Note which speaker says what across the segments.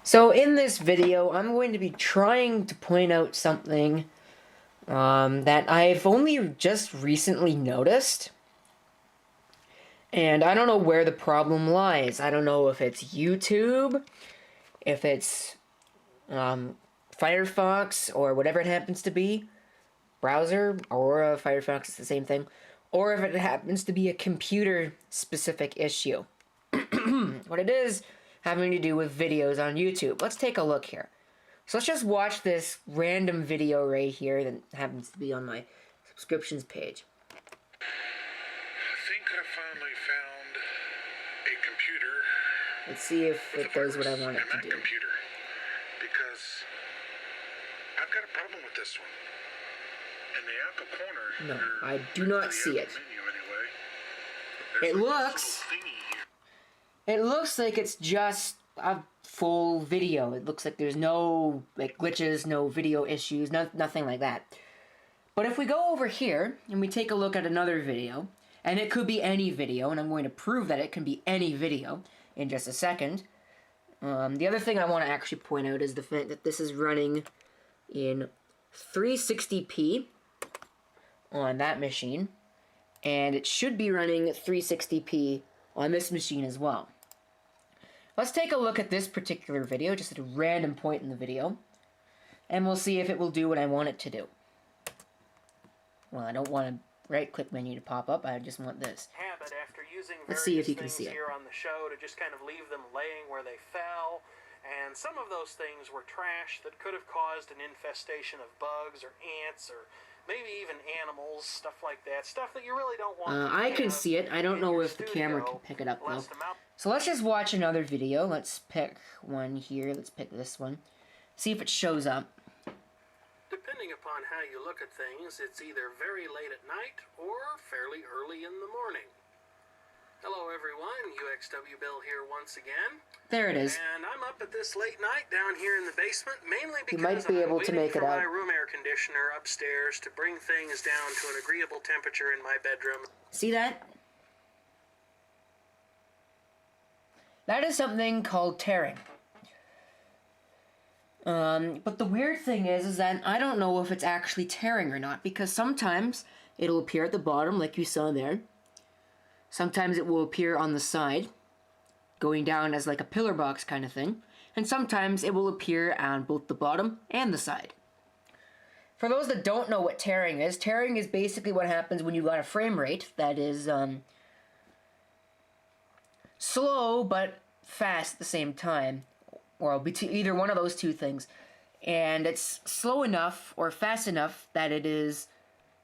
Speaker 1: So in this video, I'm going to be trying to point out something that I've only just recently noticed. And I don't know where the problem lies. I don't know if it's YouTube, if it's Firefox, or whatever it happens to be. Browser, Aurora, Firefox, it's the same thing. Or if it happens to be a computer-specific issue. What it is, having to do with videos on YouTube. Let's take a look here. So let's just watch this random video right here that happens to be on my subscriptions page.
Speaker 2: I think I finally found a computer.
Speaker 1: Let's see if it does what I want it to do.
Speaker 2: Computer, because I've got a problem with this one. In the upper corner.
Speaker 1: No, I do not see it.
Speaker 2: Menu anyway,
Speaker 1: it looks like it's just a full video. It looks like there's no glitches, no video issues, nothing like that. But if we go over here and we take a look at another video, and it could be any video, and I'm going to prove that it can be any video in just a second. The other thing I want to actually point out is the fact that this is running in 360p on that machine, and it should be running 360p on this machine as well. Let's take a look at this particular video, just at a random point in the video, and we'll see if it will do what I want it to do. Well, I don't want a right-click menu to pop up, I just want this.
Speaker 3: Habit after using
Speaker 1: Let's see if you can see it.
Speaker 3: Here on the show to just kind of leave them laying where they fell, and some of those things were trash that could have caused an infestation of bugs or ants or maybe even animals, stuff like that. Stuff that you really don't want.
Speaker 1: I can see it. I don't know if the camera can pick it up though. So let's just watch another video. Let's pick one here. Let's pick this one. See if it shows up.
Speaker 3: Depending upon how you look at things, it's either very late at night or fairly early in the morning. Hello everyone, UXW Bill here once again.
Speaker 1: There it is.
Speaker 3: And I'm up at this late night down here in the basement, mainly because
Speaker 1: you might be able to make it out.
Speaker 3: my room air conditioner upstairs to bring things down to an agreeable temperature in my bedroom.
Speaker 1: See that? That is something called tearing. But the weird thing is that I don't know if it's actually tearing or not, because sometimes it'll appear at the bottom like you saw there. Sometimes it will appear on the side, going down as like a pillar box kind of thing, and sometimes it will appear on both the bottom and the side. For those that don't know what tearing is basically what happens when you got a frame rate that is slow but fast at the same time, or either one of those two things, and it's slow enough or fast enough that it is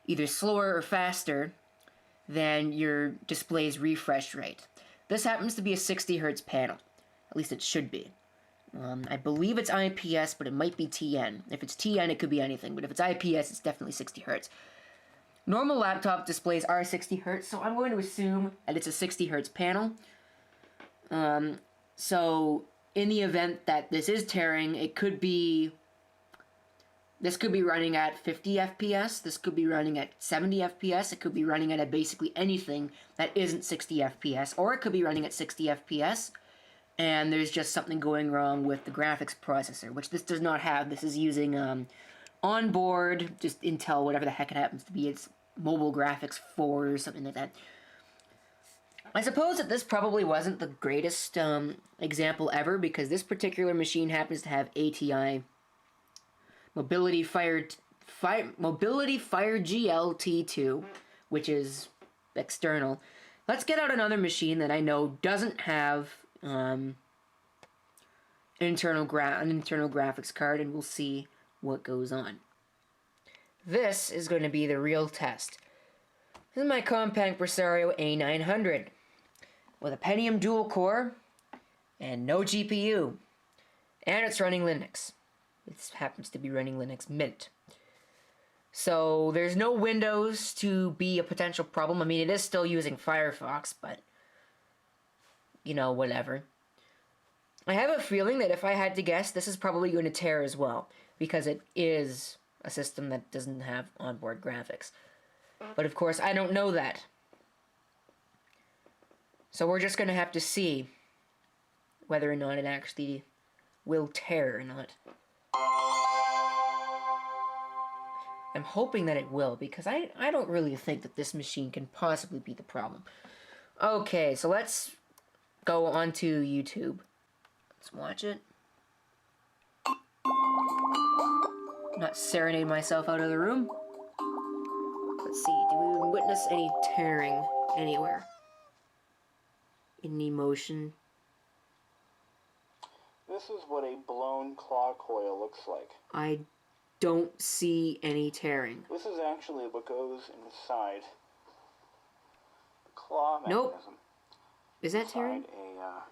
Speaker 1: either slower or faster than your display's refresh rate. This happens to be a 60 Hz panel. At least it should be. I believe it's IPS, but it might be TN. If it's TN, it could be anything, but if it's IPS, it's definitely 60 Hz. Normal laptop displays are 60 Hz, so I'm going to assume that it's a 60 Hz panel. So in the event that this is tearing, it could be... This could be running at 50 FPS, this could be running at 70 FPS, it could be running at basically anything that isn't 60 FPS, or it could be running at 60 FPS, and there's just something going wrong with the graphics processor, which this does not have. This is using onboard, just Intel, whatever the heck it happens to be. It's Mobile Graphics 4 or something like that. I suppose that this probably wasn't the greatest example ever, because this particular machine happens to have ATI Mobility Fire GL-T2, which is external. Let's get out another machine that I know doesn't have an internal graphics card, and we'll see what goes on. This is going to be the real test. This is my Compaq Presario A900 with a Pentium dual core and no GPU, and it's running Linux. It happens to be running Linux Mint. So there's no Windows to be a potential problem. I mean, it is still using Firefox, but, you know, whatever. I have a feeling that if I had to guess, this is probably going to tear as well, because it is a system that doesn't have onboard graphics. But of course, I don't know that. So we're just going to have to see whether or not it actually will tear or not. I'm hoping that it will, because I don't really think that this machine can possibly be the problem. Okay, so let's go onto YouTube. Let's watch it. Not serenade myself out of the room. Let's see, do we witness any tearing anywhere? Any motion?
Speaker 4: This is what a blown claw coil looks like.
Speaker 1: I don't see any tearing.
Speaker 4: This is actually what goes inside the claw
Speaker 1: Nope.
Speaker 4: mechanism.
Speaker 1: Is that tearing?
Speaker 4: Inside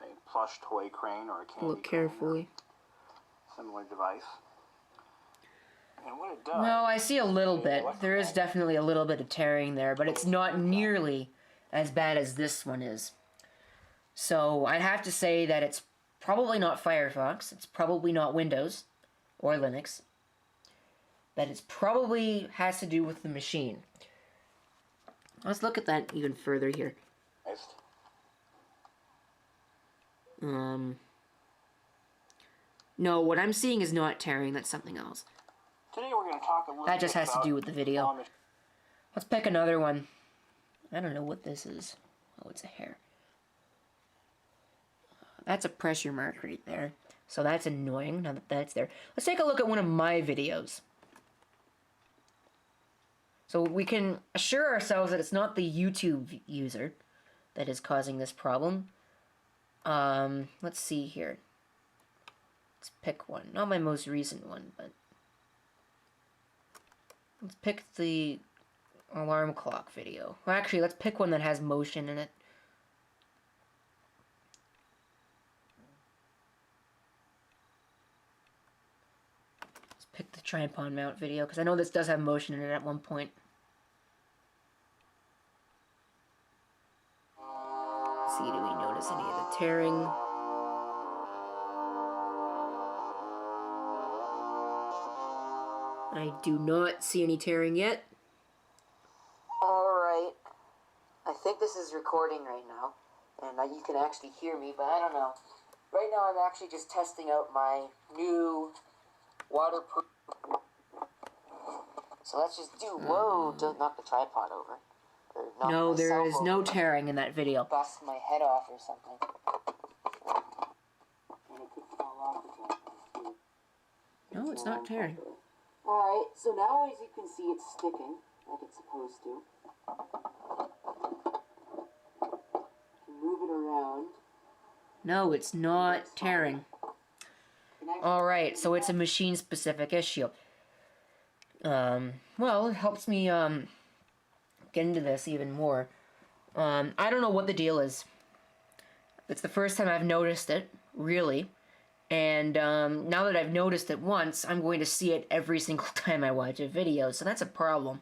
Speaker 4: a plush toy crane or a candy
Speaker 1: Look
Speaker 4: crane or
Speaker 1: carefully.
Speaker 4: similar device. And what it does...
Speaker 1: No, I see a little bit. There is definitely a little bit of tearing there, but it's not nearly as bad as this one is. So I'd have to say that it's probably not Firefox, it's probably not Windows or Linux, that it's probably has to do with the machine. Let's look at that even further here. No, what I'm seeing is not tearing, that's something else.
Speaker 4: Today we're going to talk a little
Speaker 1: That just
Speaker 4: bit
Speaker 1: has to
Speaker 4: about
Speaker 1: do with the video.
Speaker 4: claw machines.
Speaker 1: Let's pick another one. I don't know what this is. Oh, it's a hair. That's a pressure mark right there. So that's annoying, now that that's there. Let's take a look at one of my videos. So we can assure ourselves that it's not the YouTube user that is causing this problem. Let's see here. Let's pick one. Not my most recent one, but... let's pick the alarm clock video. Well, actually, let's pick one that has motion in it. Let's pick the tripod mount video, because I know this does have motion in it at one point. Let's see, do we notice any of the tearing? I do not see any tearing yet.
Speaker 5: Alright. I think this is recording right now. And you can actually hear me, but I don't know. Right now I'm actually just testing out my new waterproof... So let's just do... Whoa, don't knock the tripod over. Or knock
Speaker 1: No, there
Speaker 5: myself
Speaker 1: is no
Speaker 5: over.
Speaker 1: tearing in that video.
Speaker 5: Bust my head off or something.
Speaker 1: No, it's not tearing.
Speaker 5: Alright, so now as you can see it's sticking, like it's supposed to. You can move it around.
Speaker 1: No, it's not tearing. Alright, so it's a machine-specific issue. Well, it helps me, get into this even more. I don't know what the deal is. It's the first time I've noticed it, really. And, now that I've noticed it once, I'm going to see it every single time I watch a video, so that's a problem.